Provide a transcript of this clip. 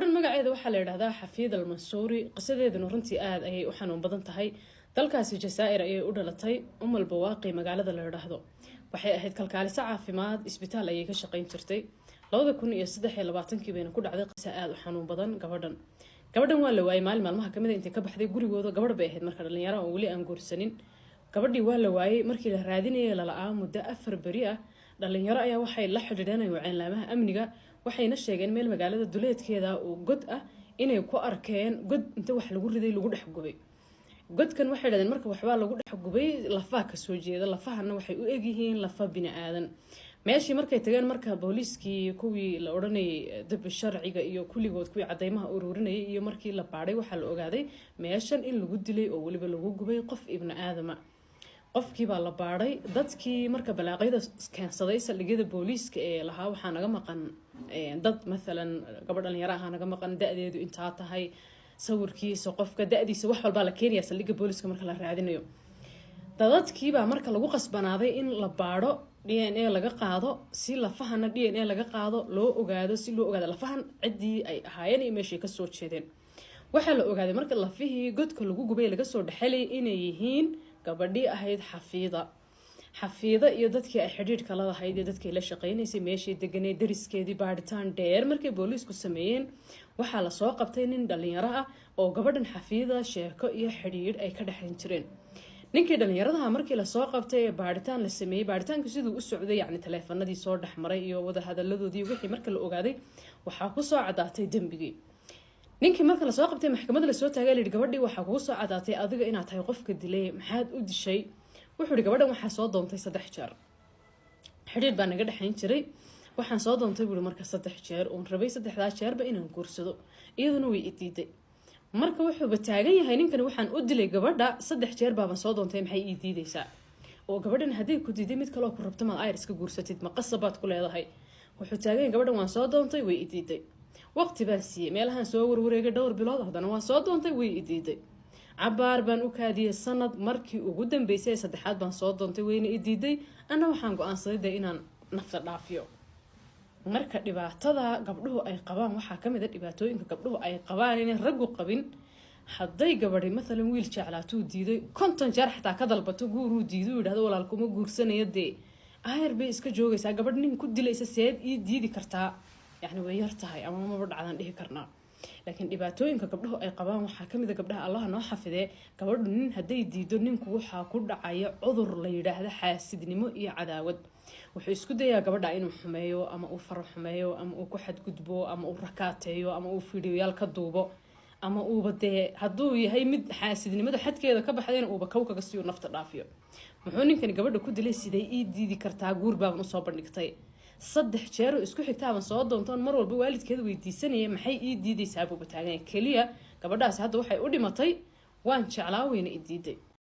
gabadhan magaceeda waxaa la yiraahdaa Xafiid al-Mansuuri qisadeeduna runtii aad ayay u xanuun badan tahay dalkaasi Jazaa'ir ayay u dhalatay Bawaaqi magaalada la yiraahdo waxay ahayd kalkaaliso caafimaad isbitaal ayay ka shaqeyn jirtay 2023 bayna ku dhacday qisa aad u xanuun badan gabadhan waa la waayay maalmaha kamid intii ka baxday gurigooda gabadh bay ahayd marka dhalinyaro oo wali aan guursanin gabadhii waa la waayay markii la raadinayay la muddo 4 bari ah dhalinyaro ayaa waxay la xidhiidhanayeen wacyilaamaha amniga waxayna sheegeen meel magaalada duleedkeeda oo god ah inay ku arkeen god inta wax lagu riday lagu dhax gubay godkan waxay yiraahdeen marka waxba lagu dhax gubay lafaha ka soo jeeda lafahana waxay u egyihiin lafa bini aadan meeshii markay tageen marka booliiskii kuwii la oranayay dab sharciga iyo kulligood kuwii cadeymaha ururinayay iyo markii la baaray waxa la ogaaday meeshan in lagu dilay oo waliba lagu gubay qof ibn aadama qofkii baa la baaray dadkii marka balaaqayda keensaday saldhigyada booliiska ee lahaa waxa naga maqan dad midalan gabadh dhalinyaro ah naga maqan da'deedu inta tahay sawirkiisa qofka da'diisa wax walba la keenaya saldhigga booliiska marka la raadinayo dadkii baa marka lagu qasbanaaday in la baaro DNA laga qaado si lafahana DNA laga qaado loo ogaado si loo ogaado lafahan cidii ay ahaayeen iyo meeshii ka soo jeedeen waxa la ogaaday marka lafihii godka lagu gubay laga soo dhaxelay inay yihiin gabadhii ahayd xafiida iyo dadkii ay xiriirka la lahayd iyo dadkii la shaqeynaysay meeshii deganay dariskeedii baaritaan dheer markay booliisku sameeyeen waxa la soo qabtay nin dhalinyaro ah oo gabadhan xafiida sheeko iyo xiriir ay ka dhaxayn jireen ninkii dhalinyarada markii la soo qabtay baaritaan la sameeyay baaritaanku sidoo u socday yani taleefanadii soo dhaxmaray iyo wada hadaladoodii wixii marka la ogaaday waxa ku soo cadaatay dambigii ninkii marka la soo qabtay maxkamadda la soo taagay leeyahay gabadhii waxa ku soo cadaatay adiga inaad tahay qofka dilay maxaad u dishay wuxuu yiri gabadhan waxa soo doontay 3 jeer xiriir baa naga dhaxayn jiray waxaan soo doontay buu marka 3 jeer oo rabay 3 jeerba inaan guursado iyaduna way idiiday marka wuxuu bataagan yahay ninkan waxaan u dilay gabadha 3 jeer baan soo doontay maxay ii diidaysaa oo gabadhan hadii ku diiday mid kale oo ku rabto ma ay iska guursatid ma qasabaad ku leedahay wuxuu taagan gabadhan waan soo doontay way idiiday waqti baan siiyay meelahan soo warwareegay dhowr bilood haddana waan soo doontay way idiiday cabaar baan u kaadiyay sanad markii ugu dambeysay saddexaad baan soo doontay wayna idiiday ana waxaan go'aansaday inaan nafta dhaafiyo marka dhibaatada gabdhuhu ay qabaan waxa kamid ah dhibaatooyinka gabdhuhu ay qabaan inay rag u qabin haday gabadhi midalan wiil jeclaato diiday konton jeer xataa ka dalbato guuru diido yiraahdo walaalkuma guursanayade ayar bay iska joogaysaa gabadh nin ku dilaysa seed ii diidi kartaa يعني ويرتاحي أما ما برد عن إيه كرنا لكن إباتوين كقبله أي قبام وحكم إذا قبلها الله نوحى في ذا قبل نين هدي ديدونين كوحة كل عيا عذر ليره هذا حاسد نمو إيه عداود وحيس كده يا قبل عينه حمايو أما أوفر حمايو أما أوكحد كتبو أما أوركاتيو أما أوفيديو يالكدوبو أما أوبده هدو هي مد حاسد نمو حد كده كبح حدين أوبكوكا قصير نفط الرافيو محونين كان قبل كده لسه ده إيه دي كرتها جوربا ونصابر نقطي 3 jeer isku xigtaaban soo doontaan mar walba waalidkeed weydiisanayay maxay ii diidaysaa buu bataagan kaliya gabadhaas hadda waxay u dhimatay waan jeclaa weyna ii diiday